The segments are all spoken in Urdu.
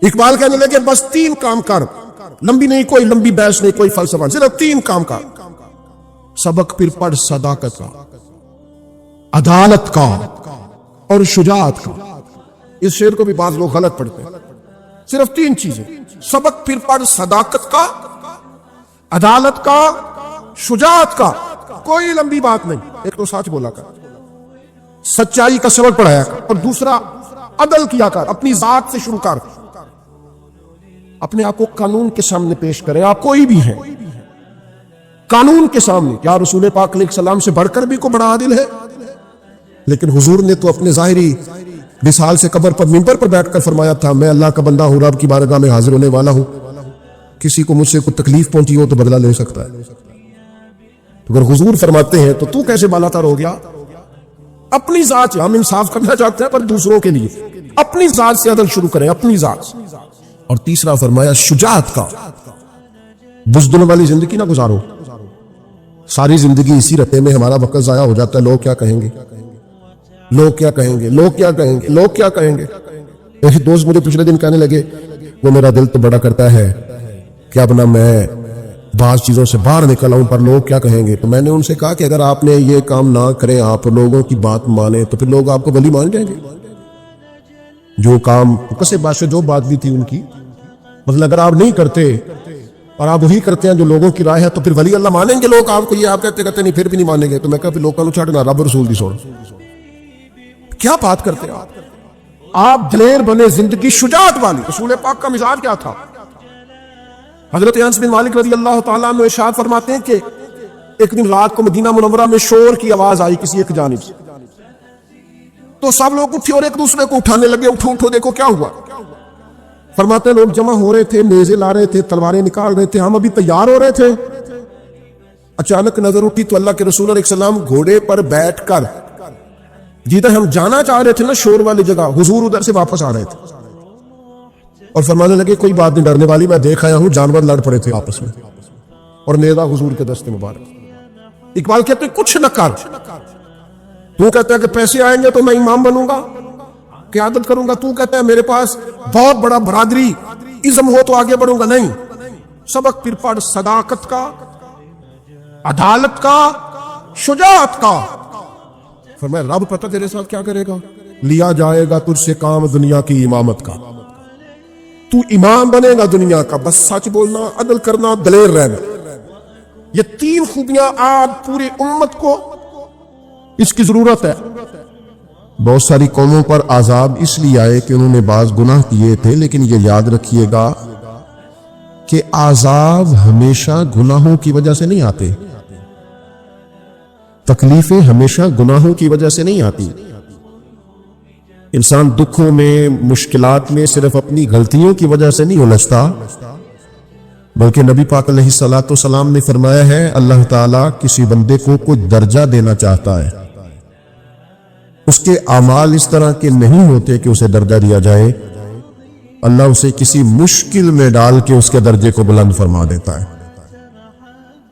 اقبال کہنے لگے بس 3 کام کر، لمبی نہیں، کوئی لمبی بحث نہیں، کوئی فلسفہ، صرف 3 کام کر، سبق پھر پڑھ صداقت کا، عدالت کا اور شجاعت کا۔ اس شعر کو بھی بعض لوگ غلط پڑھتے ہیں۔ صرف 3 چیزیں، سبق پھر پڑھ صداقت کا، عدالت کا، شجاعت کا، کوئی لمبی بات نہیں، ایک تو سچ بولا کر، سچائی کا سبق پڑھایا کر، اور دوسرا عدل کیا کر، اپنی ذات سے شروع کر، اپنے آپ کو قانون کے سامنے پیش کرے، آپ کوئی بھی ہیں قانون کے سامنے۔ کیا رسول پاک علیہ السلام سے بڑھ کر بھی کوئی بڑا عادل ہے؟ لیکن حضور نے تو اپنے ظاہری وصال سے قبر پر منبر پر بیٹھ کر فرمایا تھا میں اللہ کا بندہ ہوں، رب کی بارگاہ میں حاضر ہونے والا ہوں، کسی کو مجھ سے کوئی تکلیف پہنچی ہو تو بدلہ لے سکتا ہے۔ تو اگر حضور فرماتے ہیں تو کیسے بالا تر ہو گیا؟ اپنی ذات سے ہم انصاف کرنا چاہتے ہیں، پر دوسروں کے لیے اپنی ذات سے عدل شروع کریں، اپنی ذات سے۔ اور تیسرا فرمایا شجاعت کا، بزدل والی زندگی نہ گزارو، ساری زندگی اسی رتے میں ہمارا وقت ضائع ہو جاتا ہے، لوگ کیا کہیں گے، لوگ کیا کہیں گے، لوگ کیا کہیں گے، لوگ کیا کہیں گے۔ ایک دوست مجھے پچھلے دن کہنے لگے وہ میرا دل تو بڑا کرتا ہے کہ اب نہ میں بعض چیزوں سے باہر نکل آؤں، پر لوگ کیا کہیں گے۔ تو میں نے ان سے کہا کہ اگر آپ نے یہ کام نہ کریں، آپ لوگوں کی بات مانیں، تو پھر لوگ آپ کو ولی مان جائیں گے۔ جو کام کسے بادشاہ جو بات بھی تھی ان کی، مطلب اگر آپ نہیں کرتے اور آپ وہی کرتے ہیں جو لوگوں کی رائے ہے، تو پھر ولی اللہ مانیں گے لوگ آپ کو؟ یہ آپ کہتے نہیں، پھر بھی نہیں مانیں گے۔ تو میں کہا پھر لوگوں کو چھاڑنا، رب رسول دی سوڑ، کیا بات کرتے ہیں آپ دلیر بنے، زندگی شجاعت والی۔ رسول پاک کا مزاج کیا تھا؟ حضرت انس بن مالک رضی اللہ تعالیٰ عنہ ارشاد فرماتے ہیں کہ ایک دن رات کو مدینہ منورہ میں شور کی آواز آئی کسی ایک جانب سے، تو سب لوگ اٹھے اور ایک دوسرے کو اٹھانے لگے، اٹھو اٹھو دیکھو کیا ہوا۔ فرماتے ہیں لوگ جمع ہو رہے تھے، نیزے لا رہے تھے، تلواریں نکال رہے تھے، ہم ابھی تیار ہو رہے تھے، اچانک نظر اٹھی تو اللہ کے رسول علیہ السلام گھوڑے پر بیٹھ کر جدھر ہم جانا چاہ رہے تھے نا شور والی جگہ، حضور ادھر سے واپس آ رہے تھے، اور فرمانے لگے کوئی بات نہیں ڈرنے والی، میں دیکھ آیا ہوں جانور لڑ پڑے تھے آپس میں، اور نیزہ حضور کے دست مبارک۔ اقبال کہتے ہیں کچھ نہ کر، تو کہتا ہے کہ پیسے آئیں گے تو میں امام بنوں گا، قیادت کروں گا، تو کہتا ہے میرے پاس بہت بڑا برادری ازم ہو تو آگے بڑھوں گا، نہیں، سبق پھر پڑھ صداقت کا، عدالت کا، شجاعت کا۔ فرمایا رب پتہ تیرے ساتھ کیا کرے گا، لیا جائے گا تجھ سے کام دنیا کی امامت کا، تو امام بنے گا دنیا کا، بس سچ بولنا، عدل کرنا، دلیر رہنا۔ یہ 3 خوبیاں آج پوری امت کو اس کی ضرورت ہے۔ بہت ساری قوموں پر عذاب اس لیے آئے کہ انہوں نے بعض گناہ کیے تھے، لیکن یہ یاد رکھیے گا کہ عذاب ہمیشہ گناہوں کی وجہ سے نہیں آتے، تکلیفیں ہمیشہ گناہوں کی وجہ سے نہیں آتی۔ انسان دکھوں میں، مشکلات میں صرف اپنی غلطیوں کی وجہ سے نہیں الجھتا، بلکہ نبی پاک علیہ الصلوۃ والسلام نے فرمایا ہے اللہ تعالیٰ کسی بندے کو کوئی درجہ دینا چاہتا ہے، اس کے اعمال اس طرح کے نہیں ہوتے کہ اسے درجہ دیا جائے، اللہ اسے کسی مشکل میں ڈال کے اس کے درجے کو بلند فرما دیتا ہے۔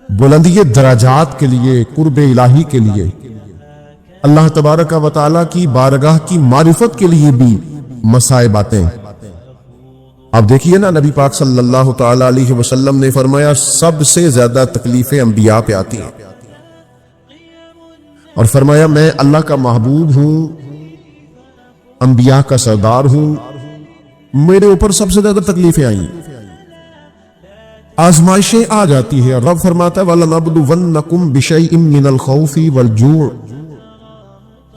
بلندی درجات کے لیے، قرب الہی کے لیے، اللہ تبارک و تعالیٰ کی بارگاہ کی معرفت کے لیے بھی مصائب آتے ہیں۔ اب دیکھیے نا نبی پاک صلی اللہ تعالیٰ علیہ وسلم نے فرمایا سب سے زیادہ تکلیفیں انبیاء پہ آتی ہیں، اور فرمایا میں اللہ کا محبوب ہوں، انبیاء کا سردار ہوں، میرے اوپر سب سے زیادہ تکلیفیں آئیں، آزمائشیں آ جاتی ہیں۔ رب فرماتا ہے وَلَنَبْلُوَنَّكُمْ بِشَيْءٍ مِّنَ الْخَوْفِ وَالْجُوعِ،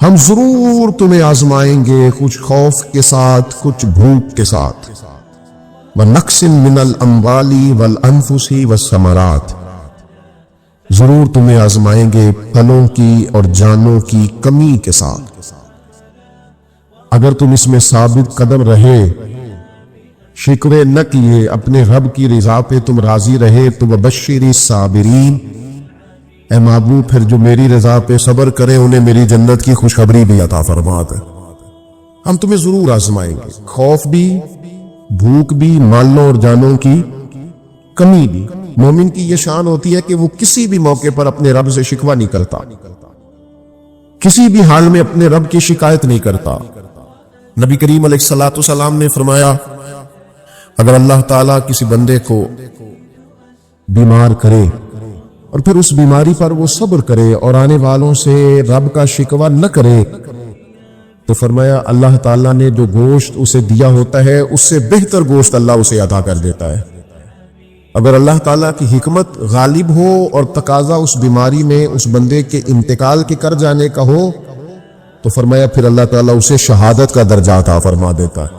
ہم ضرور تمہیں آزمائیں گے، کچھ خوف کے ساتھ، کچھ بھوک کے ساتھ، وَنَقْصٍ مِّنَ الْأَمْوَالِ وَالْأَنفُسِ وَالثَّمَرَاتِ، ضرور تمہیں آزمائیں گے پھلوں کی اور جانوں کی کمی کے ساتھ۔ اگر تم اس میں ثابت قدم رہے، شکوے نہ کیے، اپنے رب کی رضا پہ تم راضی رہے، تو وَبَشِّرِ الصَّابِرِينَ، اے محبوب پھر جو میری رضا پہ صبر کرے انہیں میری جنت کی خوشخبری بھی عطا فرما دے۔ ہم تمہیں ضرور آزمائیں گے، خوف بھی، بھوک بھی، مالوں اور جانوں کی کمی بھی۔ مومن کی یہ شان ہوتی ہے کہ وہ کسی بھی موقع پر اپنے رب سے شکوہ نہیں کرتا، کسی بھی حال میں اپنے رب کی شکایت نہیں کرتا۔ نبی کریم علیہ الصلوۃ والسلام نے فرمایا اگر اللہ تعالیٰ کسی بندے کو بیمار کرے اور پھر اس بیماری پر وہ صبر کرے اور آنے والوں سے رب کا شکوہ نہ کرے تو فرمایا اللہ تعالیٰ نے جو گوشت اسے دیا ہوتا ہے اس سے بہتر گوشت اللہ اسے عطا کر دیتا ہے۔ اگر اللہ تعالیٰ کی حکمت غالب ہو اور تقاضا اس بیماری میں اس بندے کے انتقال کے کر جانے کا ہو تو فرمایا پھر اللہ تعالیٰ اسے شہادت کا درجہ عطا فرما دیتا ہے۔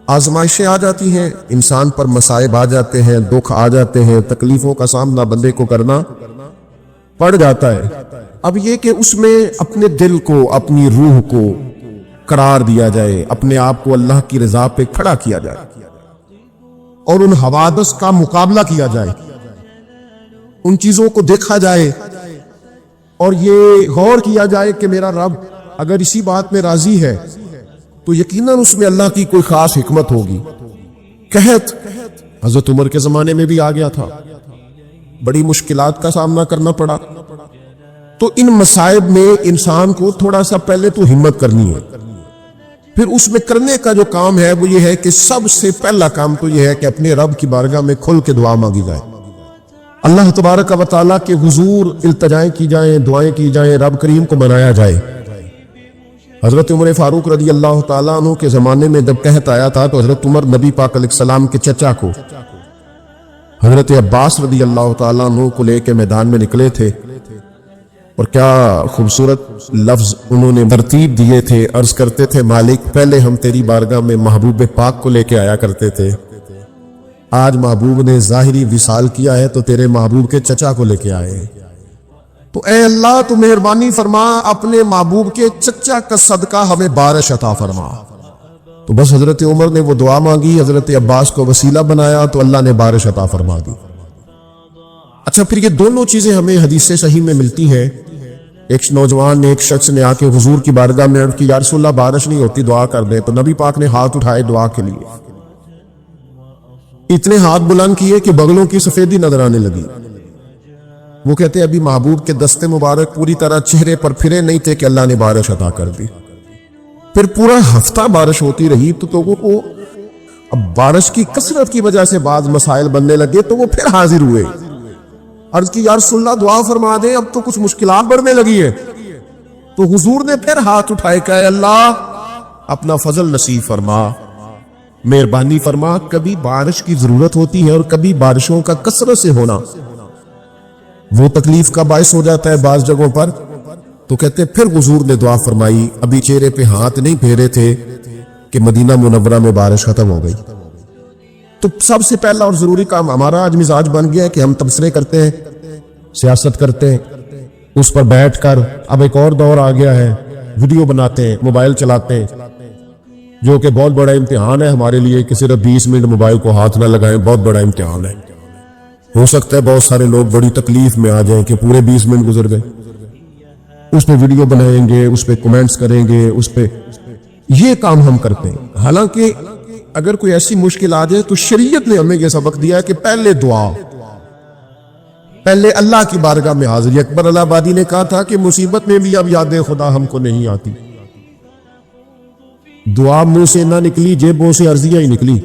آزمائشیں آ جاتی ہیں، انسان پر مصائب آ جاتے ہیں، دکھ آ جاتے ہیں، تکلیفوں کا سامنا بندے کو کرنا پڑ جاتا ہے۔ اب یہ کہ اس میں اپنے دل کو، اپنی روح کو قرار دیا جائے، اپنے آپ کو اللہ کی رضا پہ کھڑا کیا جائے اور ان حوادث کا مقابلہ کیا جائے، ان چیزوں کو دیکھا جائے اور یہ غور کیا جائے کہ میرا رب اگر اسی بات میں راضی ہے تو یقیناً اس میں اللہ کی کوئی خاص حکمت ہوگی۔ قحط حضرت عمر کے زمانے میں بھی آ گیا تھا، بڑی مشکلات کا سامنا کرنا پڑا۔ تو ان مصائب میں انسان کو تھوڑا سا پہلے تو ہمت کرنی ہے، پھر اس میں کرنے کا جو کام ہے وہ یہ ہے کہ سب سے پہلا کام تو یہ ہے کہ اپنے رب کی بارگاہ میں کھل کے دعا مانگی جائے، اللہ تبارک و تعالیٰ کے حضور التجائیں کی جائیں، دعائیں کی جائیں، رب کریم کو منایا جائے۔ حضرت عمر فاروق رضی اللہ تعالیٰ عنہ کے زمانے میں جب قحط آیا تھا تو حضرت عمر نبی پاک علیہ السلام کے چچا کو حضرت عباس رضی اللہ تعالیٰ عنہ کو لے کے میدان میں نکلے تھے، اور کیا خوبصورت لفظ انہوں نے ترتیب دیے تھے۔ عرض کرتے تھے مالک پہلے ہم تیری بارگاہ میں محبوب پاک کو لے کے آیا کرتے تھے، آج محبوب نے ظاہری وصال کیا ہے تو تیرے محبوب کے چچا کو لے کے آئے، تو اے اللہ تو مہربانی فرما اپنے محبوب کے چچا کا صدقہ ہمیں بارش عطا فرما۔ تو بس حضرت عمر نے وہ دعا مانگی، حضرت عباس کو وسیلہ بنایا تو اللہ نے بارش عطا فرما دی۔ اچھا پھر یہ دونوں چیزیں ہمیں حدیث صحیح میں ملتی ہیں۔ ایک نوجوان نے، ایک شخص نے آ کے حضور کی بارگاہ میں عرض کی یا رسول اللہ بارش نہیں ہوتی، دعا کر دیں، تو نبی پاک نے ہاتھ اٹھائے دعا کے لیے، اتنے ہاتھ بلند کیے کہ بغلوں کی سفیدی نظر آنے لگی۔ وہ کہتے ابھی محبوب کے دستے مبارک پوری طرح چہرے پر پھرے نہیں تھے کہ اللہ نے بارش عطا کر دی۔ پھر پورا ہفتہ بارش ہوتی رہی تو لوگوں کو اب بارش کی کثرت کی وجہ سے بعض مسائل بننے لگے، تو وہ پھر حاضر ہوئے، عرض کی یا رسول اللہ دعا فرما دیں، اب تو کچھ مشکلات بڑھنے لگی ہے۔ تو حضور نے پھر ہاتھ اٹھائے کہ اے اللہ اپنا فضل نصیب فرما، مہربانی فرما، کبھی بارش کی ضرورت ہوتی ہے اور کبھی بارشوں کا کثرت سے ہونا وہ تکلیف کا باعث ہو جاتا ہے بعض جگہوں پر۔ تو کہتے پھر حضور نے دعا فرمائی، ابھی چہرے پہ ہاتھ نہیں پھیرے تھے کہ مدینہ منورہ میں بارش ختم ہو گئی۔ تو سب سے پہلا اور ضروری کام ہمارا آج مزاج بن گیا ہے کہ ہم تبصرے کرتے ہیں، سیاست کرتے ہیں، اس پر بیٹھ کر اب ایک اور دور آ گیا ہے، ویڈیو بناتے ہیں، موبائل چلاتے ہیں، جو کہ بہت بڑا امتحان ہے ہمارے لیے کہ صرف 20 منٹ موبائل کو ہاتھ نہ لگائیں، بہت بڑا امتحان ہے۔ ہو سکتا ہے بہت سارے لوگ بڑی تکلیف میں آ جائیں کہ پورے 20 منٹ گزر گئے، اس پہ ویڈیو بنائیں گے، اس پہ کمنٹس کریں گے، اس پہ یہ کام ہم کرتے ہیں۔ حالانکہ اگر کوئی ایسی مشکل آ جائے تو شریعت نے ہمیں یہ سبق دیا ہے کہ پہلے دعا، پہلے اللہ کی بارگاہ میں حاضری۔ اکبر الہ آبادی نے کہا تھا کہ مصیبت میں بھی اب یاد خدا ہم کو نہیں آتی، دعا منہ سے نہ نکلی، جیبوں سے عرضیہ ہی نکلی۔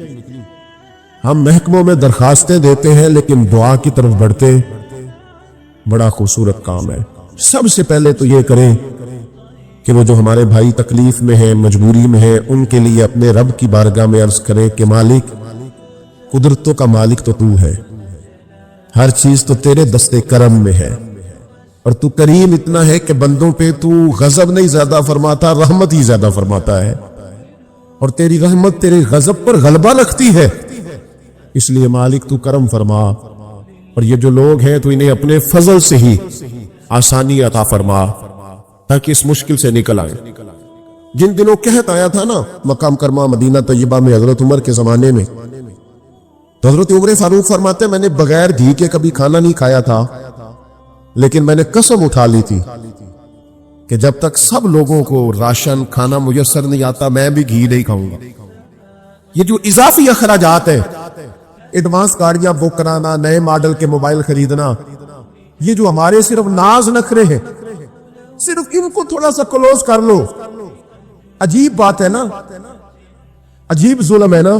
ہم محکموں میں درخواستیں دیتے ہیں لیکن دعا کی طرف بڑھتے، بڑا خوبصورت کام ہے۔ سب سے پہلے تو یہ کریں کہ وہ جو ہمارے بھائی تکلیف میں ہیں، مجبوری میں ہیں، ان کے لیے اپنے رب کی بارگاہ میں عرض کریں کہ مالک، قدرتوں کا مالک تو تو ہے، ہر چیز تو تیرے دستے کرم میں ہے، اور تو کریم اتنا ہے کہ بندوں پہ تو غضب نہیں زیادہ فرماتا، رحمت ہی زیادہ فرماتا ہے، اور تیری رحمت تیرے غضب پر غلبہ رکھتی ہے، اس لیے مالک تو کرم فرما، اور یہ جو لوگ ہیں تو انہیں اپنے فضل سے ہی آسانی عطا فرما تاکہ اس مشکل سے نکل آئیں۔ جن دنوں قحط آیا تھا نا مکہ مکرمہ مدینہ طیبہ میں حضرت عمر کے زمانے میں، تو حضرت عمر فاروق فرماتے ہیں میں نے بغیر گھی کے کبھی کھانا نہیں کھایا تھا، لیکن میں نے قسم اٹھا لی تھی کہ جب تک سب لوگوں کو راشن کھانا میسر نہیں آتا میں بھی گھی نہیں کھاؤں گا۔ یہ جو اضافی اخراجات ہیں، ایڈوانس گاڑیاں بک کرانا، نئے ماڈل کے موبائل خریدنا، یہ جو ہمارے صرف ناز نخرے ہیں، صرف ان کو تھوڑا سا کلوز کر لو۔ عجیب بات ہے نا، عجیب ظلم ہے نا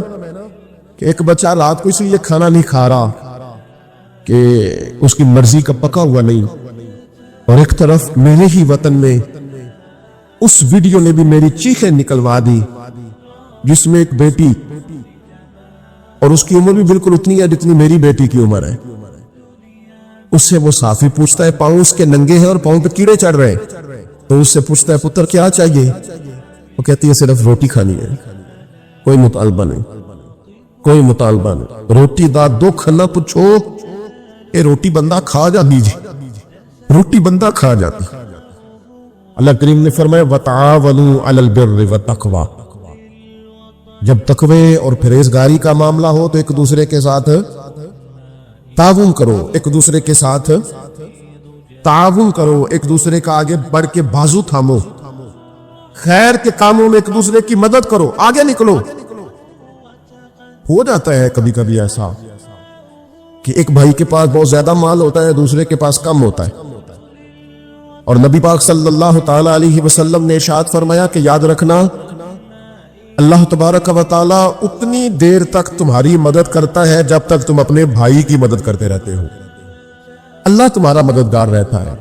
کہ ایک بچہ رات کو اس لیے کھانا نہیں کھا رہا کہ اس کی مرضی کا پکا ہوا نہیں، اور ایک طرف میرے ہی وطن میں اس ویڈیو نے بھی میری چیخیں نکلوا دی، جس میں ایک بیٹی، اور اس کی عمر بھی بالکل اتنی ہے جتنی میری بیٹی کی عمر ہے، اس سے وہ صافی پوچھتا ہے، پاؤں اس کے ننگے ہیں اور پاؤں پہ کیڑے چڑھ رہے ہیں، تو اس سے پوچھتا ہے پتر کیا چاہیے؟ وہ کہتی ہے صرف روٹی کھانی ہے، کوئی مطالبہ نہیں، کوئی مطالبہ نہیں، روٹی دا دو کھانا پوچھو، یہ روٹی بندہ کھا جا دیجیے، روٹی بندہ کھا جاتی۔ اللہ کریم نے فرمایا وَتَعَاوَنُوا عَلَى الْبِرِّ وَالتَّقْوَىٰ، جب تقوی اور پرہیزگاری کا معاملہ ہو تو ایک دوسرے کے ساتھ تعاون کرو، ایک دوسرے کے ساتھ تعاون کرو، ایک دوسرے کا آگے بڑھ کے بازو تھامو، خیر کے کاموں میں ایک دوسرے کی مدد کرو، آگے نکلو۔ ہو جاتا ہے کبھی کبھی ایسا کہ ایک بھائی کے پاس بہت زیادہ مال ہوتا ہے، دوسرے کے پاس کم ہوتا ہے، اور نبی پاک صلی اللہ تعالی علیہ وسلم نے ارشاد فرمایا کہ یاد رکھنا اللہ تبارک و تعالی اتنی دیر تک تمہاری مدد کرتا ہے جب تک تم اپنے بھائی کی مدد کرتے رہتے ہو، اللہ تمہارا مددگار رہتا ہے۔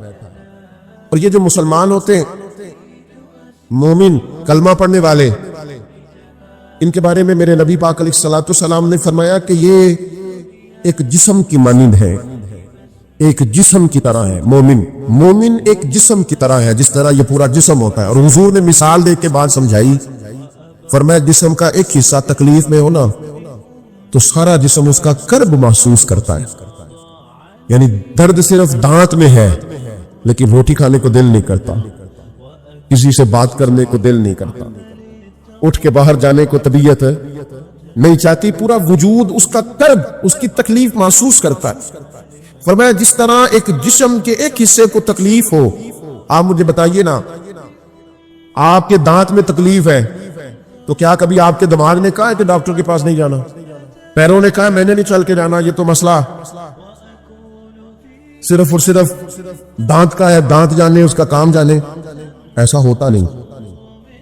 اور یہ جو مسلمان ہوتے ہیں، مومن، کلمہ پڑھنے والے، ان کے بارے میں میرے نبی پاک علیہ السلام نے فرمایا کہ یہ ایک جسم کی مانند ہے، ایک جسم کی طرح ہے۔ مومن ایک جسم کی طرح ہے، جس طرح یہ پورا جسم ہوتا ہے۔ اور حضور نے مثال دے کے بات سمجھائی، فرمایا جسم کا ایک حصہ تکلیف میں ہونا تو سارا جسم اس کا کرب محسوس کرتا ہے، یعنی درد صرف دانت میں ہے لیکن روٹی کھانے کو دل نہیں کرتا، کسی سے بات کرنے کو دل نہیں کرتا، اٹھ کے باہر جانے کو طبیعت نہیں چاہتی، پورا وجود اس کا کرب، اس کی تکلیف محسوس کرتا ہے۔ فرمایا جس طرح ایک جسم کے ایک حصے کو تکلیف ہو، آپ مجھے بتائیے نا، آپ کے دانت میں تکلیف ہے تو کیا کبھی آپ کے دماغ نے کہا ہے کہ ڈاکٹر کے پاس نہیں جانا؟ پیروں نے کہا میں نے نہیں چل کے جانا، یہ تو مسئلہ صرف اور صرف دانت کا ہے، دانت جانے، اس کا کام جانے؟ ایسا ہوتا نہیں۔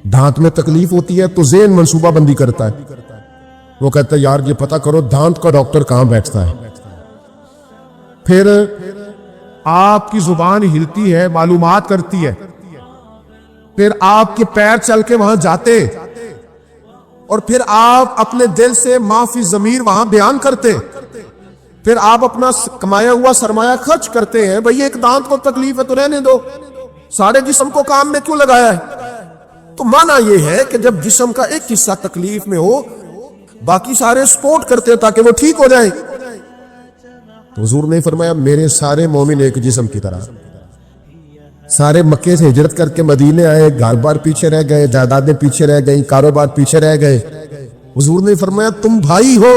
دانت میں تکلیف ہوتی ہے تو ذہن منصوبہ بندی کرتا ہے، وہ کہتا ہے یار یہ پتہ کرو دانت کا ڈاکٹر کہاں بیٹھتا ہے، پھر آپ کی زبان ہلتی ہے، معلومات کرتی ہے، پھر آپ کے پیر چل کے وہاں جاتے، اور پھر آپ اپنے دل سے معافی ضمیر وہاں بیان کرتے، پھر آپ اپنا کمایا ہوا سرمایہ خرچ کرتے ہیں۔ بھئی ایک دانت کو تکلیف ہے تو رہنے دو، سارے جسم کو کام میں کیوں لگایا ہے؟ تو معنی یہ ہے کہ جب جسم کا ایک حصہ تکلیف میں ہو، باقی سارے سپورٹ کرتے تاکہ وہ ٹھیک ہو جائیں۔ تو حضور نے فرمایا میرے سارے مومن ایک جسم کی طرح، سارے مکے سے ہجرت کر کے مدینے آئے، گھر بار پیچھے رہ گئے، جائیدادیں پیچھے رہ گئیں، کاروبار پیچھے رہ گئے، حضور نے فرمایا تم بھائی ہو،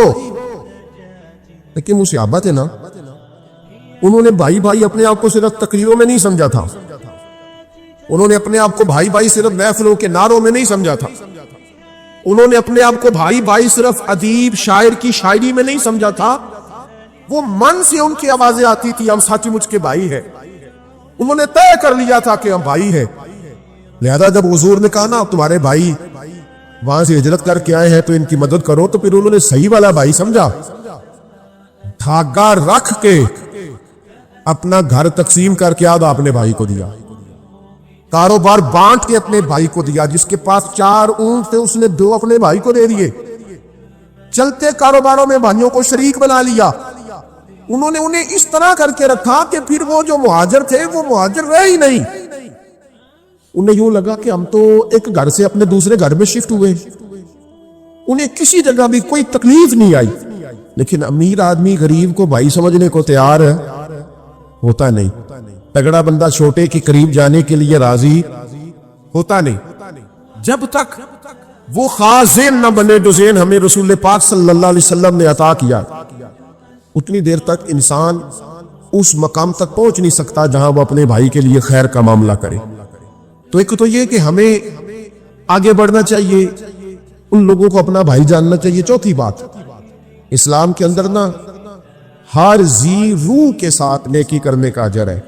لیکن وہ صحابہ تھے نا، انہوں نے بھائی اپنے آپ کو صرف تقریروں میں نہیں سمجھا تھا، انہوں نے اپنے آپ کو بھائی صرف محفلوں کے نعروں میں نہیں سمجھا تھا، انہوں نے اپنے آپ کو بھائی صرف ادیب شاعر کی شاعری میں نہیں سمجھا تھا، وہ من سے ان کی آوازیں آتی تھی ہم سچ مچ کے بھائی ہیں، انہوں نے طے کر لیا تھا کہ ہم بھائی ہیں۔ لہذا جب حضور نے کہا نا تمہارے بھائی وہاں سے ہجرت کر کے آئے ہیں تو ان کی مدد کرو، تو پھر انہوں نے صحیح والا بھائی سمجھا، دھاگا رکھ کے اپنا گھر تقسیم کر کے آدھا اپنے بھائی کو دیا، کاروبار بانٹ کے اپنے بھائی کو دیا، جس کے پاس 4 اونٹ تھے اس نے 2 اپنے بھائی کو دے دیے، چلتے کاروباروں میں بھائیوں کو شریک بنا لیا، انہوں نے انہیں اس طرح کر کے رکھا کہ پھر وہ جو مہاجر تھے وہ مہاجر رہے ہی نہیں، انہیں یوں لگا کہ ہم تو ایک گھر سے اپنے دوسرے گھر میں شفٹ ہوئے، انہیں کسی جگہ بھی کوئی تکلیف نہیں آئی۔ لیکن امیر آدمی غریب کو بھائی سمجھنے کو تیار ہوتا نہیں، تگڑا بندہ چھوٹے کے قریب جانے کے لیے راضی ہوتا نہیں، جب تک وہ خاص ذہن نہ بنے جو ذہن ہمیں رسول پاک صلی اللہ علیہ وسلم نے عطا کیا، اتنی دیر تک انسان اس مقام تک پہنچ نہیں سکتا جہاں وہ اپنے بھائی کے لیے خیر کا معاملہ کرے۔ تو ایک تو یہ کہ ہمیں آگے بڑھنا چاہیے، ان لوگوں کو اپنا بھائی جاننا چاہیے۔ چوتھی بات، اسلام کے اندر نا ہر ذی روح کے ساتھ نیکی کرنے کا اجر ہے،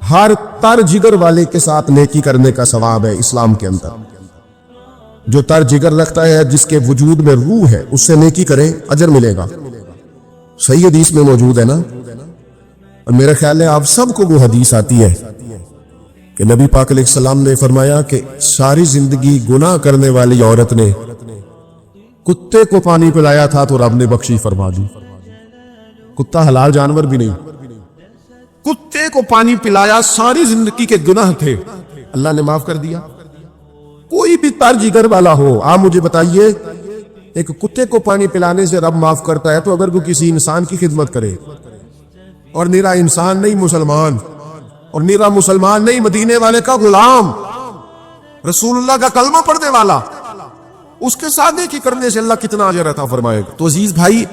ہر تر جگر والے کے ساتھ نیکی کرنے کا ثواب ہے اسلام کے اندر۔ جو تر جگر رکھتا ہے، جس کے وجود میں روح ہے، اس سے نیکی کریں، اجر ملے گا۔ صحیح حدیث میں موجود ہے نا، اور میرا خیال ہے آپ سب کو وہ حدیث آتی ہے کہ نبی پاک علیہ السلام نے فرمایا کہ ساری زندگی گناہ کرنے والی عورت نے کتے کو پانی پلایا تھا تو رب نے بخشی فرما دی۔ کتا حلال جانور بھی نہیں، کتے کو پانی پلایا، ساری زندگی کے گناہ تھے، اللہ نے معاف کر دیا۔ کوئی بھی تر جگر والا ہو، آپ مجھے بتائیے ایک کتے کو پانی پلانے سے رب معاف کرتا ہے، تو اگر کوئی کسی انسان کی خدمت کرے، اور نیرا انسان نہیں مسلمان، اور نیرا مسلمان نہیں مدینے والے کا غلام، رسول اللہ کا کلمہ پڑھنے والا، اس کے ساتھ نیکی کرنے سے اللہ کتنا اجر عطا فرمائے گا۔ تو عزیز بھائی،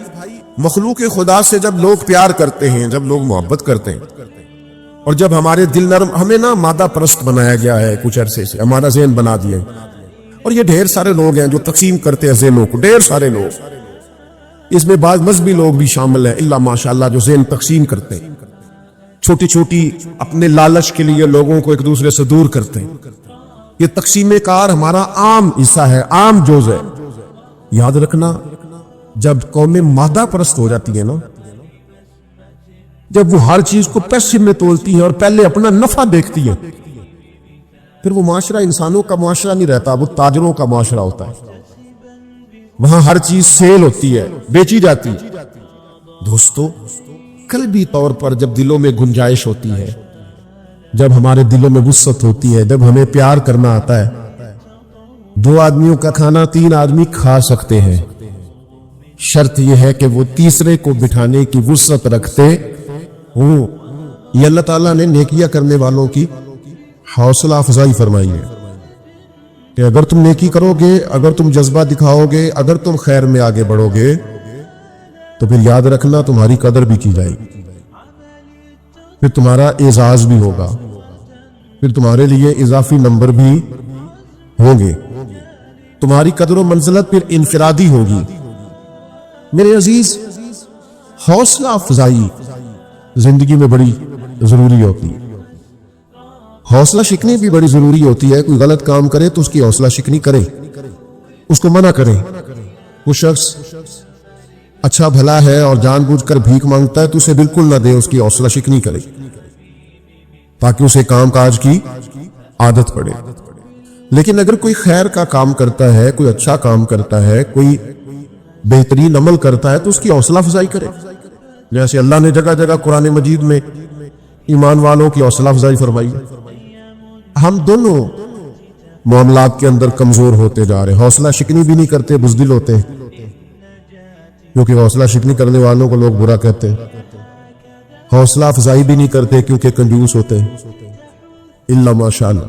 مخلوق خدا سے جب لوگ پیار کرتے ہیں، جب لوگ محبت کرتے ہیں، اور جب ہمارے دل نرم، ہمیں نا مادہ پرست بنایا گیا ہے کچھ عرصے سے، ہمارا ذہن بنا دیا ہے، اور یہ ڈھیر سارے لوگ ہیں جو تقسیم کرتے ہیں ذہنوں کو، ڈھیر سارے لوگ، اس میں بعض مذہبی لوگ بھی شامل ہیں اللہ ماشاءاللہ، جو ذہن تقسیم کرتے ہیں، چھوٹی چھوٹی اپنے لالچ کے لیے لوگوں کو ایک دوسرے سے دور کرتے ہیں۔ یہ تقسیم کار ہمارا عام حصہ ہے، عام جوز ہے۔ یاد رکھنا، جب قومیں مادہ پرست ہو جاتی ہیں نا، جب وہ ہر چیز کو پیسے میں تولتی ہے اور پہلے اپنا نفع دیکھتی ہے، پھر وہ معاشرہ انسانوں کا معاشرہ نہیں رہتا، وہ تاجروں کا معاشرہ ہوتا ہے۔ وہاں ہر چیز سیل ہوتی ہے، بیچی جاتی ہے۔ دوستو، قلبی طور پر جب دلوں میں گنجائش ہوتی ہے، جب ہمارے دلوں میں وسعت ہوتی ہے، جب ہمیں پیار کرنا آتا ہے، 2 آدمیوں کا کھانا 3 آدمی کھا سکتے ہیں، شرط یہ ہے کہ وہ تیسرے کو بٹھانے کی وسعت رکھتے ہوں۔ یہ اللہ تعالیٰ نے نیکیاں کرنے والوں کی حوصلہ افزائی فرمائی ہے کہ اگر تم نیکی کرو گے، اگر تم جذبہ دکھاؤ گے، اگر تم خیر میں آگے بڑھو گے، تو پھر یاد رکھنا تمہاری قدر بھی کی جائے گی، پھر تمہارا اعزاز بھی ہوگا، پھر تمہارے لیے اضافی نمبر بھی ہوں گے، تمہاری قدر و منزلت پھر انفرادی ہوگی۔ میرے عزیز، حوصلہ افزائی زندگی میں بڑی ضروری ہوتی ہے، حوصلہ شکنی بھی بڑی ضروری ہوتی ہے۔ کوئی غلط کام کرے تو اس کی حوصلہ شکنی کرے، اس کو منع کرے۔ وہ شخص اچھا بھلا ہے اور جان بوجھ کر بھیک مانگتا ہے تو اسے بالکل نہ دے، اس کی حوصلہ شکنی کرے، تاکہ اسے کام کاج کی عادت پڑے۔ لیکن اگر کوئی خیر کا کام کرتا ہے، کوئی اچھا کام کرتا ہے، کوئی بہترین عمل کرتا ہے، تو اس کی حوصلہ افزائی کرے۔ جیسے اللہ نے جگہ جگہ قرآن مجید میں ایمان والوں کی حوصلہ افزائی فرمائی ہے۔ ہم دونوں معاملات کے اندر کمزور ہوتے جا رہے ہیں، حوصلہ شکنی بھی نہیں کرتے، بزدل ہوتے ہیں، کیونکہ حوصلہ شکنی کرنے والوں کو لوگ برا کہتے ہیں، حوصلہ افزائی بھی نہیں کرتے کیونکہ کنجوس ہوتے ہیں، الا ماشاءاللہ۔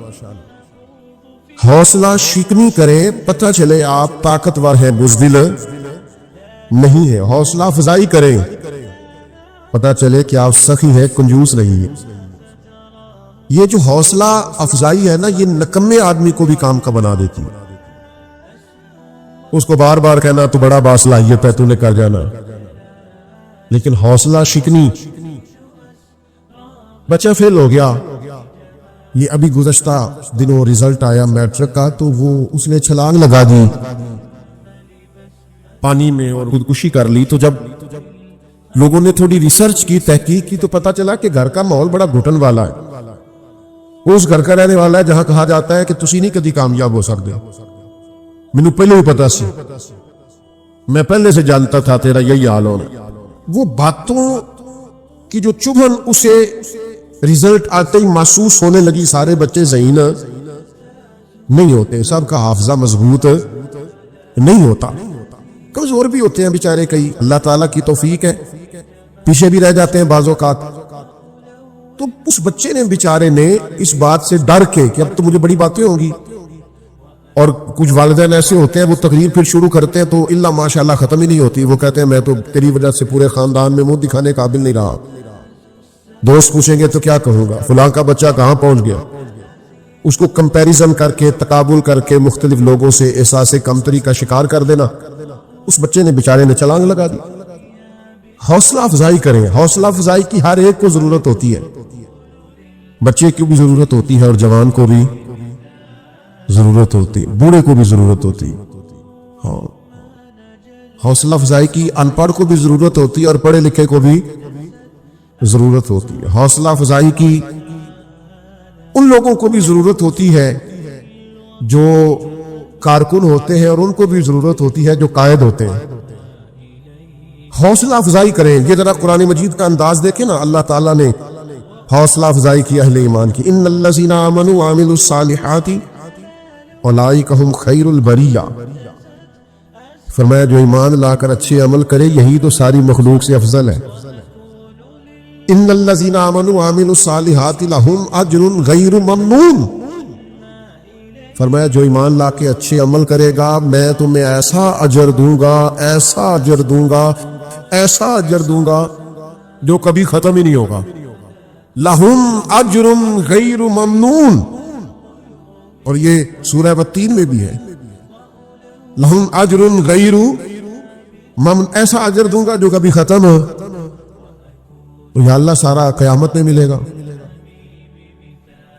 حوصلہ شکنی کریں، پتہ چلے آپ طاقتور ہیں، بزدل نہیں ہے۔ حوصلہ افزائی کریں، پتہ چلے کہ آپ سخی ہیں، کنجوس نہیں ہے۔ یہ جو حوصلہ افزائی ہے نا، یہ نکمے آدمی کو بھی کام کا بنا دیتی ہے۔ اس کو بار بار کہنا تو بڑا باصلاحیت ہے، تو نے کر جانا، لیکن حوصلہ شکنی، بچہ فیل ہو گیا، یہ ابھی گزشتہ دنوں رزلٹ آیا میٹرک کا، تو وہ اس نے چھلانگ لگا دی پانی میں اور خودکشی کر لی۔ تو جب لوگوں نے تھوڑی ریسرچ کی، تحقیق کی، تو پتا چلا کہ گھر کا ماحول بڑا گھٹن والا ہے، وہ اس گھر کا رہنے والا ہے جہاں کہا جاتا ہے کہ تسی نہیں کدی کامیاب ہو سکتے۔ مینوں پہلے ہی پتا سی، میں پہلے سے جانتا تھا تیرا یہی حال ہونا۔ وہ باتوں کی جو چبھن اسے رزلٹ آتے ہی محسوس ہونے لگی۔ سارے بچے ذہین نہیں ہوتے، سب کا حافظہ مضبوط نہیں ہوتا، کمزور بھی ہوتے ہیں بیچارے کئی، اللہ تعالیٰ کی توفیق ہے، پیچھے بھی رہ جاتے ہیں بعض اوقات۔ تو اس بچے نے بیچارے نے اس بات سے ڈر کے کہ اب تو مجھے بڑی باتیں ہوں گی، اور کچھ والدین ایسے ہوتے ہیں وہ تقریر پھر شروع کرتے ہیں تو اللہ ماشاءاللہ ختم ہی نہیں ہوتی، وہ کہتے ہیں میں تو تیری وجہ سے پورے خاندان میں منہ دکھانے قابل نہیں رہا، دوست پوچھیں گے تو کیا کہوں گا، فلاں کا بچہ کہاں پہنچ گیا۔ اس کو کمپیریزن کر کے، تقابل کر کے مختلف لوگوں سے احساس کمتری کا شکار کر دینا، اس بچے نے بیچارے نے چھلانگ لگا دی۔ حوصلہ افزائی کریں، حوصلہ افزائی کی ہر ایک کو ضرورت ہوتی ہے، بچے کی بھی ضرورت ہوتی ہے اور جوان کو بھی ضرورت ہوتی، بوڑھے کو بھی ضرورت ہوتی. ہاں، حوصلہ افزائی کی ان پڑھ کو بھی ضرورت ہوتی ہے اور پڑھے لکھے کو بھی ضرورت ہوتی ہے. حوصلہ افزائی کی ان لوگوں کو بھی ضرورت ہوتی ہے جو کارکن ہوتے ہیں، اور ان کو بھی ضرورت ہوتی ہے جو قائد ہوتے ہیں. حوصلہ افزائی کریں. یہ ذرا قرآن مجید کا انداز دیکھیں نا، اللہ تعالیٰ نے حوصلہ افزائی کی اہل ایمان کی. ان الذین آمنوا وعملوا الصالحات اولئک ھم خیر البریہ. فرمایا جو ایمان لا کر اچھے عمل کرے یہی تو ساری مخلوق سے افضل ہے. ان الذین آمنوا وعملوا الصالحات لہم اجر غیر ممنون. فرمایا جو ایمان لا کے اچھے عمل کرے گا میں تمہیں ایسا اجر دوں گا، ایسا اجر دوں گا، ایسا اجر دوں گا جو کبھی ختم ہی نہیں ہوگا. لہم اجر غیر ممنون. اور یہ سورہ بطین میں بھی ہے، لہم اجر غیر ممنون، ایسا اجر دوں گا جو کبھی ختم ہو. تو یا اللہ سارا قیامت میں ملے گا.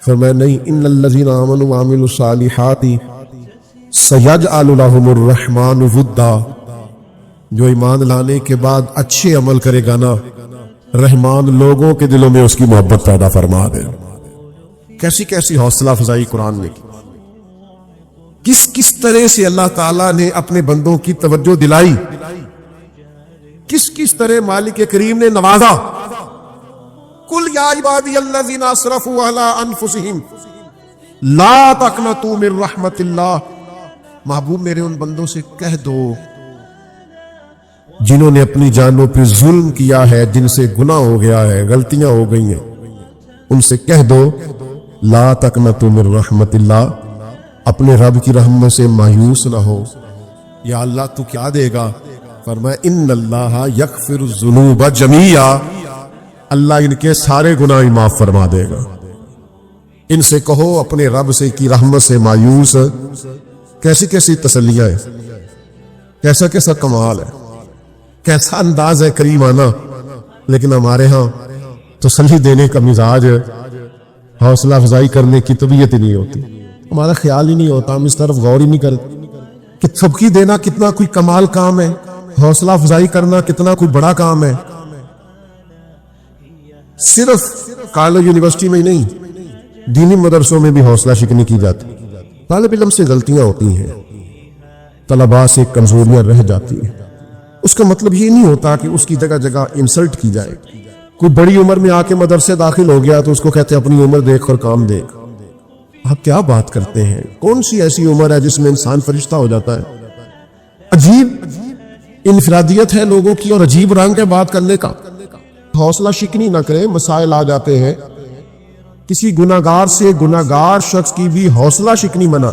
فرمایا نہیں، ان الذین آمنوا وعملوا الصالحات سیجعل لهم الرحمن ودا. جو ایمان لانے کے بعد اچھے عمل کرے گا نا، رحمان لوگوں کے دلوں میں اس کی محبت پیدا فرما دے. کیسی کیسی حوصلہ افزائی قرآن نے کی، کس طرح سے اللہ تعالیٰ نے اپنے بندوں کی توجہ دلائی، کس طرح مالک کریم نے نوازا. قل یا عبادی الذین اسرفوا علی انفسہم لا تقنطوا من رحمت اللہ. محبوب میرے ان بندوں سے کہہ دو جنہوں نے اپنی جانوں پہ ظلم کیا ہے، جن سے گناہ ہو گیا ہے، غلطیاں ہو گئی ہیں، ان سے کہہ دو لا تقنطوا من رحمت اللہ، اپنے رب کی رحمت سے مایوس نہ ہو. یا اللہ تو کیا دے گا؟ فرمایا ان اللہ یغفر الذنوب جمیعا. اللہ ان کے سارے گناہ معاف فرما دے گا. ان سے کہو اپنے رب سے کی رحمت سے مایوس. کیسی کیسی تسلیاں ہیں، کیسا کیسا کمال ہے، کیسا انداز ہے کریمانہ. لیکن ہمارے ہاں تسلی دینے کا مزاج، حوصلہ افزائی کرنے کی طبیعت ہی نہیں ہوتی. ہمارا خیال ہی نہیں ہوتا، ہم اس طرف غور ہی نہیں کرتے کہ سبکی دینا کتنا کوئی کمال کام ہے، حوصلہ افزائی کرنا کتنا کوئی بڑا کام ہے. صرف کالج یونیورسٹی میں ہی نہیں، دینی مدرسوں میں بھی حوصلہ شکنی کی جاتی. طالب علم سے غلطیاں ہوتی ہیں، طلباء سے کمزوریاں رہ جاتی ہیں. اس کا مطلب یہ نہیں ہوتا کہ اس کی جگہ جگہ انسلٹ کی جائے. کوئی بڑی عمر میں آ کے مدرسے داخل ہو گیا تو اس کو کہتے ہیں اپنی عمر دیکھ اور کام دیکھ. آپ کیا بات کرتے ہیں؟ کون سی ایسی عمر ہے جس میں انسان فرشتہ ہو جاتا ہے؟ عجیب انفرادیت ہے لوگوں کی اور عجیب رنگ ہے بات کرنے کا. حوصلہ شکنی نہ کریں، مسائل آ جاتے ہیں. کسی گناہگار سے گناہگار شخص کی بھی حوصلہ شکنی منع.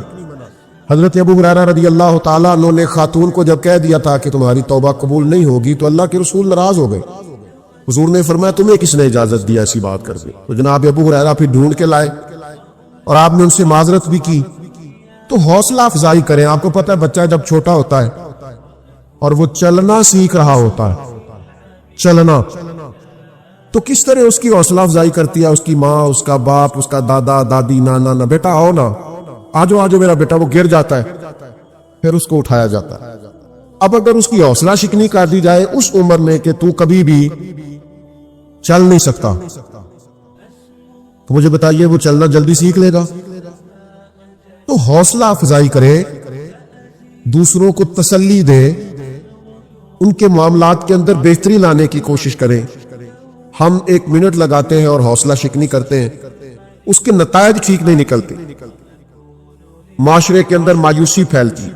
حضرت ابو ہریرہ رضی اللہ تعالیٰ عنہ نے خاتون کو جب کہہ دیا تھا کہ تمہاری توبہ قبول نہیں ہوگی تو اللہ کے رسول ناراض ہو گئے. حضور نے فرمایا تمہیں کس نے اجازت دیا ایسی بات کرنے؟ تو جناب ابو ہریرہ پھر ڈھونڈ کے لائے اور آپ نے ان سے معذرت بھی کی. تو حوصلہ افزائی کریں. آپ کو پتہ ہے بچہ جب چھوٹا ہوتا ہے اور وہ چلنا سیکھ رہا ہوتا ہے، چلنا، تو کس طرح اس کی حوصلہ افزائی کرتی ہے اس کی ماں، اس کا باپ، اس کا دادا دادی، نانا نا بیٹا آؤ نا، آجو آجو میرا بیٹا. وہ گر جاتا ہے پھر اس کو اٹھایا جاتا ہے. اب اگر اس کی حوصلہ شکنی کر دی جائے اس عمر میں کہ تو کبھی بھی چل نہیں سکتا، تو مجھے بتائیے وہ چلنا جلدی سیکھ لے گا؟ تو حوصلہ افزائی کرے، دوسروں کو تسلی دے، ان کے معاملات کے اندر بہتری لانے کی کوشش کریں. ہم 1 منٹ لگاتے ہیں اور حوصلہ شکنی کرتے ہیں، اس کے نتائج ٹھیک نہیں نکلتے، معاشرے کے اندر مایوسی پھیلتی.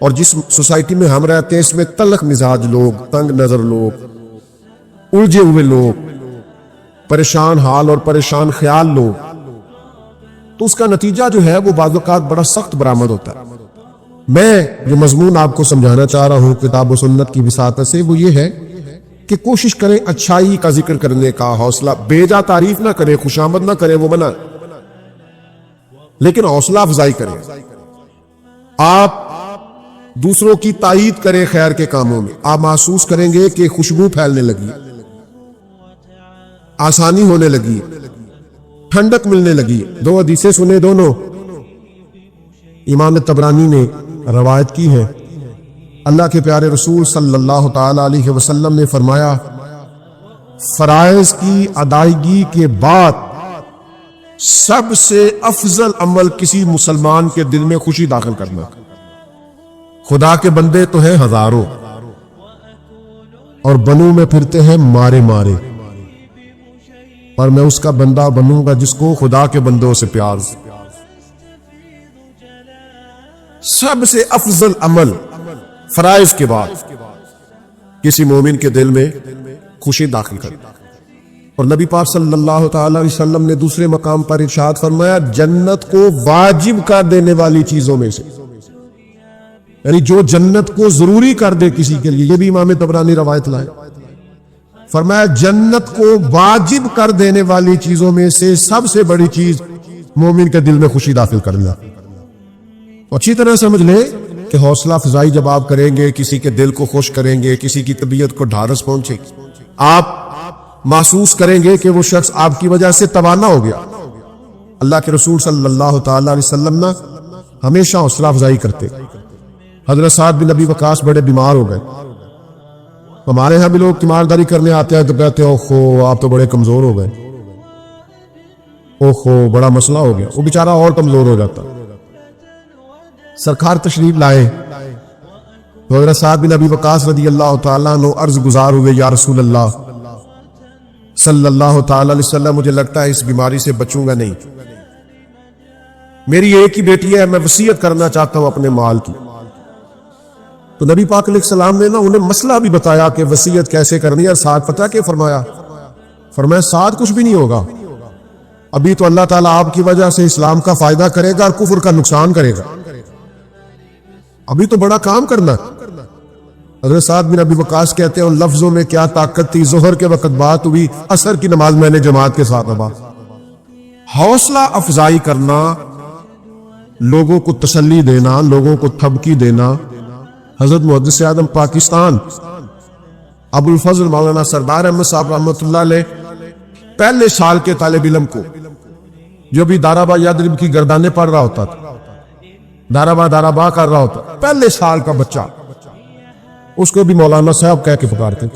اور جس سوسائٹی میں ہم رہتے ہیں اس میں تلخ مزاج لوگ، تنگ نظر لوگ، الجھے ہوئے لوگ، پریشان حال اور پریشان خیال لوگ، تو اس کا نتیجہ جو ہے وہ بعض اوقات بڑا سخت برآمد ہوتا ہے. میں جو مضمون آپ کو سمجھانا چاہ رہا ہوں کتاب و سنت کی وساطت سے وہ یہ ہے کہ کوشش کریں اچھائی کا ذکر کرنے کا. حوصلہ بیجا تعریف نہ کریں، خوشامد نہ کریں، وہ منع، لیکن حوصلہ افزائی کریں. آپ دوسروں کی تائید کریں خیر کے کاموں میں. آپ محسوس کریں گے کہ خوشبو پھیلنے لگی، آسانی ہونے لگی، ٹھنڈک ملنے لگی. 2 حدیثیں سنے دونوں، امام تبرانی نے روایت کی ہے، اللہ کے پیارے رسول صلی اللہ تعالی علیہ وسلم نے فرمایا، فرائض کی ادائیگی کے بعد سب سے افضل عمل کسی مسلمان کے دل میں خوشی داخل کرنا۔ خدا کے بندے تو ہیں ہزاروں اور بنوں میں پھرتے ہیں مارے مارے، پر میں اس کا بندہ بنوں گا جس کو خدا کے بندوں سے پیار۔ سب سے افضل عمل فرائض کے بعد کسی مومن کے دل میں خوشی داخل کرنا۔ اور نبی پاک صلی اللہ تعالی علیہ وسلم نے دوسرے مقام پر ارشاد فرمایا، جنت کو واجب کر دینے والی چیزوں میں سے، یعنی جو جنت کو ضروری کر دے کسی کے لیے، یہ بھی امام طبرانی روایت لائے، فرمایا جنت کو واجب کر دینے والی چیزوں میں سے سب سے بڑی چیز مومن کے دل میں خوشی داخل کرنا۔ اچھی طرح سمجھ لیں کہ حوصلہ افزائی جب آپ کریں گے، کسی کے دل کو خوش کریں گے، کسی کی طبیعت کو ڈھارس پہنچے گی، آپ محسوس کریں گے کہ وہ شخص آپ کی وجہ سے توانا ہو گیا۔ اللہ کے رسول صلی اللہ تعالی علیہ وسلم نا ہمیشہ حوصلہ افزائی کرتے۔ حضرت سعد بن ابی وقاص بڑے بیمار ہو گئے، ہمارے ہاں بھی لوگ تیمارداری کرنے آتے ہیں تو کہتے ہیں اوہو آپ تو بڑے کمزور ہو گئے، اوہو بڑا مسئلہ ہو گیا، وہ بیچارہ اور کمزور ہو جاتا۔ سرکار تشریف لائے تو حضرت سعد بن ابی وقاص رضی اللہ تعالیٰ عنہ عرض گزار ہوئے، یا رسول اللہ صلی اللہ تعالی علیہ وسلم، مجھے لگتا ہے اس بیماری سے بچوں گا نہیں، میری ایک ہی بیٹی ہے، میں وصیت کرنا چاہتا ہوں اپنے مال کی۔ تو نبی پاک علیہ السلام نے نا انہیں مسئلہ بھی بتایا کہ وصیت کیسے کرنی ہے۔ اور سعد پتہ کہ فرمایا سعد کچھ بھی نہیں ہوگا، ابھی تو اللہ تعالیٰ آپ کی وجہ سے اسلام کا فائدہ کرے گا اور کفر کا نقصان کرے گا، ابھی تو بڑا کام کرنا ہے۔ حضرت سعد بن ابی وقاص کہتے ہیں ان لفظوں میں کیا طاقت تھی، ظہر کے وقت بات ہوئی، عصر کی نماز میں نے جماعت کے ساتھ پڑھی۔ حوصلہ افزائی کرنا، لوگوں کو تسلی دینا، لوگوں کو تھبکی دینا۔ حضرت محدث اعظم پاکستان ابو الفضل مولانا سردار احمد صاحب رحمۃ اللہ علیہ پہلے سال کے طالب علم کو جو بھی دارابا یادرب کی گردانے پڑھ رہا ہوتا تھا، دارابا کر رہا ہوتا، پہلے سال کا بچہ، اس کو بھی مولانا صاحب کہہ کے پکارتے،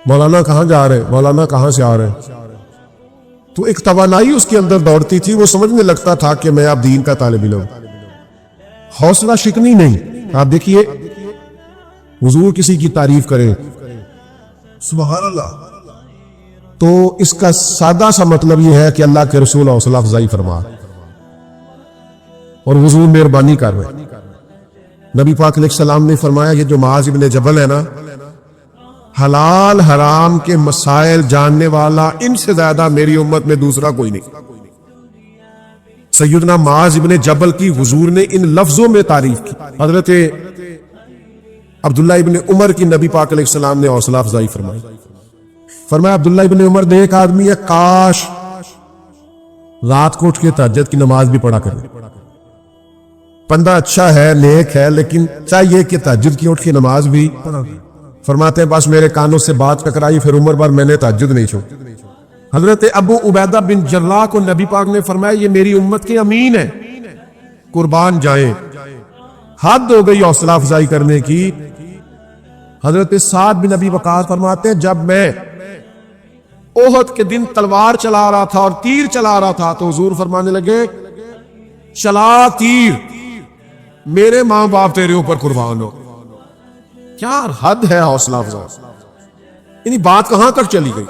مولانا کہاں جا رہے، مولانا کہاں سے آ رہے۔ تو ایک توانائی اس کے اندر دوڑتی تھی، وہ سمجھنے لگتا تھا کہ میں اب دین کا طالب علم۔ حوصلہ شکنی نہیں۔ آپ دیکھیے حضور کسی کی تعریف کرے سبحان اللہ، تو اس کا سادہ سا مطلب یہ ہے کہ اللہ کے رسول حوصلہ افزائی فرما اور حضور مہربانی کر رہے۔ نبی پاک علیہ السلام نے فرمایا یہ جو معاذ ابن جبل ہے نا، حلال حرام کے مسائل جاننے والا ان سے زیادہ میری امت میں دوسرا کوئی نہیں۔ سیدنا معاذ ابن جبل کی حضور نے ان لفظوں میں تعریف کی۔ حضرت عبداللہ ابن عمر کی نبی پاک علیہ السلام نے حوصلہ افزائی فرمائی۔ فرمایا عبداللہ ابن عمر نے ایک آدمی ہے، کاش رات کو اٹھ کے تہجد کی نماز بھی پڑھا کرے، بندہ اچھا ہے، نیک ہے، لیکن چاہیے کہ تہجد کی اٹھ کے نماز بھی پڑھا۔ فرماتے ہیں بس میرے کانوں سے بات ٹکرائی، پھر عمر بار میں نے تہجد نہیں چھوڑی۔ حضرت ابو عبیدہ بن جراح کو نبی پاک نے فرمایا یہ میری امت کے امین ہے، قربان جائیں۔ حد ہو گئی حوصلہ افزائی کرنے کی۔ حضرت سعد بن ابی وقاص فرماتے ہیں جب میں احد کے دن تلوار چلا رہا تھا اور تیر چلا رہا تھا تو حضور فرمانے لگے چلا تیر، میرے ماں باپ تیرے اوپر قربان ہو۔ کیا حد ہے حوصلہ افزائی، یعنی بات کہاں تک چلی گئی۔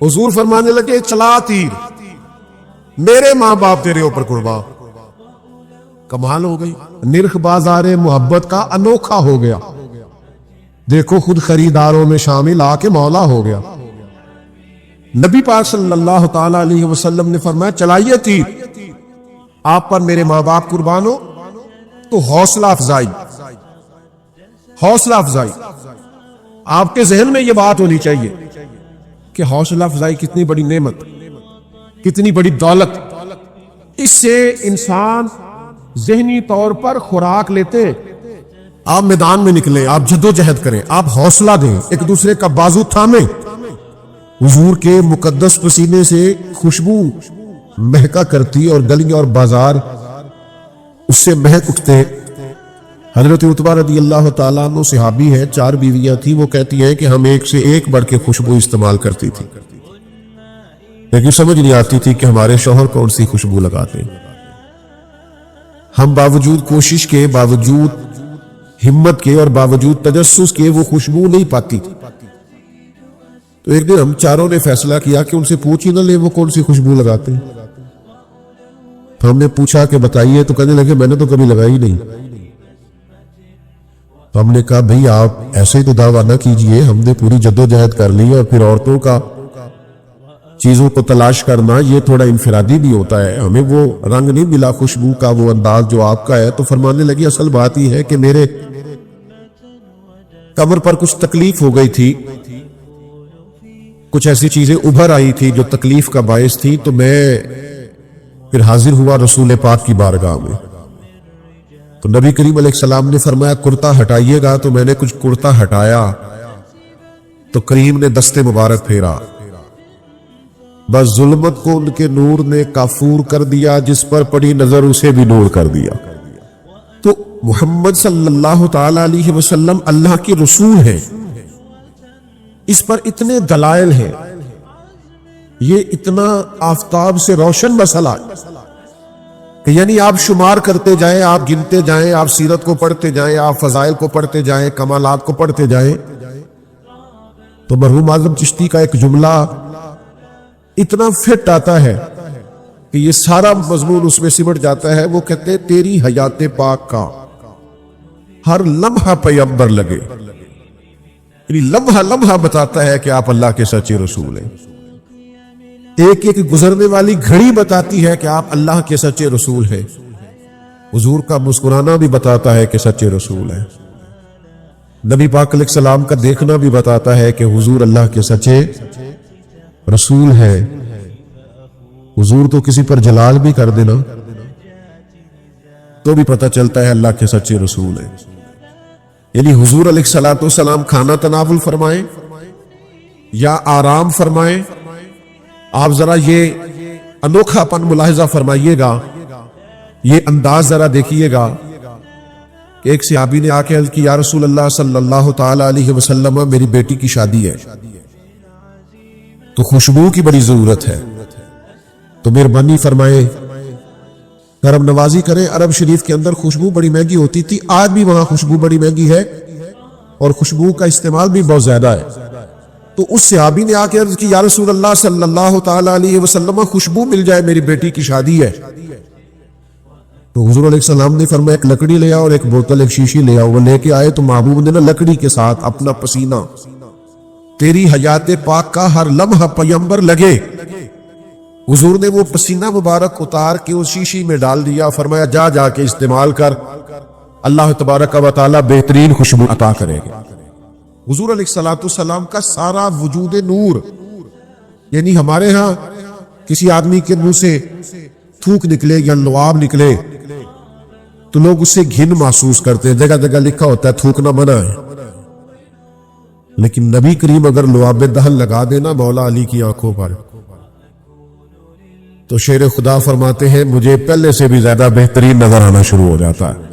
حضور فرمانے لگے چلا تیر، میرے ماں باپ تیرے اوپر قربان۔ کمال ہو گئی، نرخ بازار محبت کا انوکھا ہو گیا۔ دیکھو خود خریداروں میں شامل آ کے مولا ہو گیا۔ نبی پاک صلی اللہ تعالی علیہ وسلم نے فرمایا چلائیے تیر، آپ پر میرے ماں باپ قربان ہو۔ تو حوصلہ افزائی، حوصلہ افزائی، آپ کے ذہن میں یہ بات ہونی چاہیے کہ حوصلہ افزائی کتنی بڑی نعمت، کتنی بڑی دولت۔ اس سے انسان ذہنی طور پر خوراک لیتے۔ آپ میدان میں نکلیں، آپ جدوجہد کریں، آپ حوصلہ دیں، ایک دوسرے کا بازو تھامیں۔ حضور کے مقدس پسینے سے خوشبو مہکا کرتی اور گلیاں اور بازار اس سے مہک اٹھتے. حضرت عتبہ رضی اللہ تعالیٰ عنہ صحابی ہے, 4 بیویاں تھیں. وہ کہتی ہیں کہ ہم ایک سے ایک بڑھ کے خوشبو استعمال کرتی تھی, لیکن سمجھ نہیں آتی تھی کہ ہمارے شوہر کون سی خوشبو لگاتے ہیں. ہم باوجود کوشش کے, باوجود ہمت کے اور باوجود تجسس کے وہ خوشبو نہیں پاتی. تو ایک دن ہم چاروں نے فیصلہ کیا کہ ان سے پوچھ ہی نہ لیں وہ کون سی خوشبو لگاتے ہیں. تو ہم نے پوچھا کہ بتائیے, تو کہنے لگے میں نے تو کبھی لگائی نہیں. تو ہم نے کہا بھئی آپ ایسے ہی تو دعویٰ نہ کیجئے, ہم نے پوری جدوجہد کر لی, اور پھر عورتوں کا چیزوں کو تلاش کرنا یہ تھوڑا انفرادی بھی ہوتا ہے, ہمیں وہ رنگ نہیں ملا خوشبو کا, وہ انداز جو آپ کا ہے. تو فرمانے لگی اصل بات یہ ہے کہ میرے کمر پر کچھ تکلیف ہو گئی تھی, کچھ ایسی چیزیں ابھر آئی تھی جو تکلیف کا باعث تھی, تو میں پھر حاضر ہوا رسول پاک کی بارگاہ میں. تو نبی کریم علیہ السلام نے فرمایا کرتا ہٹائیے گا. تو میں نے کچھ کرتا ہٹایا تو کریم نے دست مبارک پھیرا, بس ظلمت کو ان کے نور نے کافور کر دیا, جس پر پڑی نظر اسے بھی نور کر دیا. تو محمد صلی اللہ تعالی علیہ وسلم اللہ کے رسول ہیں, اس پر اتنے دلائل ہیں, یہ اتنا آفتاب سے روشن مسئلہ کہ یعنی آپ شمار کرتے جائیں, آپ گنتے جائیں, آپ سیرت کو پڑھتے جائیں, آپ فضائل کو پڑھتے جائیں, کمالات کو پڑھتے جائیں, تو مرحوم اعظم چشتی کا ایک جملہ اتنا فٹ آتا ہے کہ یہ سارا مضمون اس میں سمٹ جاتا ہے. وہ کہتے ہیں تیری حیات پاک کا ہر لمحہ پیغمبر لگے, یعنی لمحہ لمحہ بتاتا ہے کہ آپ اللہ کے سچے رسول ہیں. ایک ایک گزرنے والی گھڑی بتاتی ہے کہ آپ اللہ کے سچے رسول ہیں. حضور کا مسکرانا بھی بتاتا ہے کہ سچے رسول ہیں. نبی پاک علیہ السلام کا دیکھنا بھی بتاتا ہے کہ حضور اللہ کے سچے رسول ہے. حضور تو کسی پر جلال بھی کر دینا تو بھی پتہ چلتا ہے اللہ کے سچے رسول ہیں. یعنی حضور علیہ السلام کھانا تناول فرمائیں یا آرام فرمائیں, آپ ذرا یہ انوکھا پن ملاحظہ فرمائیے گا, یہ انداز ذرا دیکھیے گا کہ ایک صحابی نے آ کے عرض کی یا رسول اللہ صلی اللہ تعالی علیہ وسلم میری بیٹی کی شادی ہے تو خوشبو کی بڑی ضرورت ہے, تو مہربانی فرمائے کرم نوازی کریں. عرب شریف کے اندر خوشبو بڑی مہنگی ہوتی تھی, آج بھی وہاں خوشبو بڑی مہنگی ہے اور خوشبو کا استعمال بھی بہت زیادہ ہے. تو اس صحابی نے آ کے عرض کی یا رسول اللہ صلی اللہ تعالی علیہ وسلم خوشبو مل جائے, میری بیٹی کی شادی ہے. تو حضور علیہ السلام نے فرمایا ایک لکڑی لے آؤ اور ایک بوتل ایک شیشی لے آؤ. وہ لے کے آئے تو محبوب نے نا لکڑی کے ساتھ اپنا پسینہ تیری حیات پاک کا ہر لمحہ پیغمبر لگے, حضور نے وہ پسینہ مبارک اتار کے اس شیشی میں ڈال دیا. فرمایا جا جا کے استعمال کر, اللہ تبارک و تعالی بہترین خوشبو عطا کرے گا. حضور علیہ السلام کا سارا وجود نور, یعنی ہمارے ہاں کسی آدمی کے منہ سے تھوک نکلے یا لعاب نکلے تو لوگ اس سے گھن محسوس کرتے ہیں, جگہ جگہ لکھا ہوتا ہے تھوکنا منع ہے, لیکن نبی کریم اگر لعاب دہن لگا دینا مولا علی کی آنکھوں پر تو شیر خدا فرماتے ہیں مجھے پہلے سے بھی زیادہ بہترین نظر آنا شروع ہو جاتا ہے.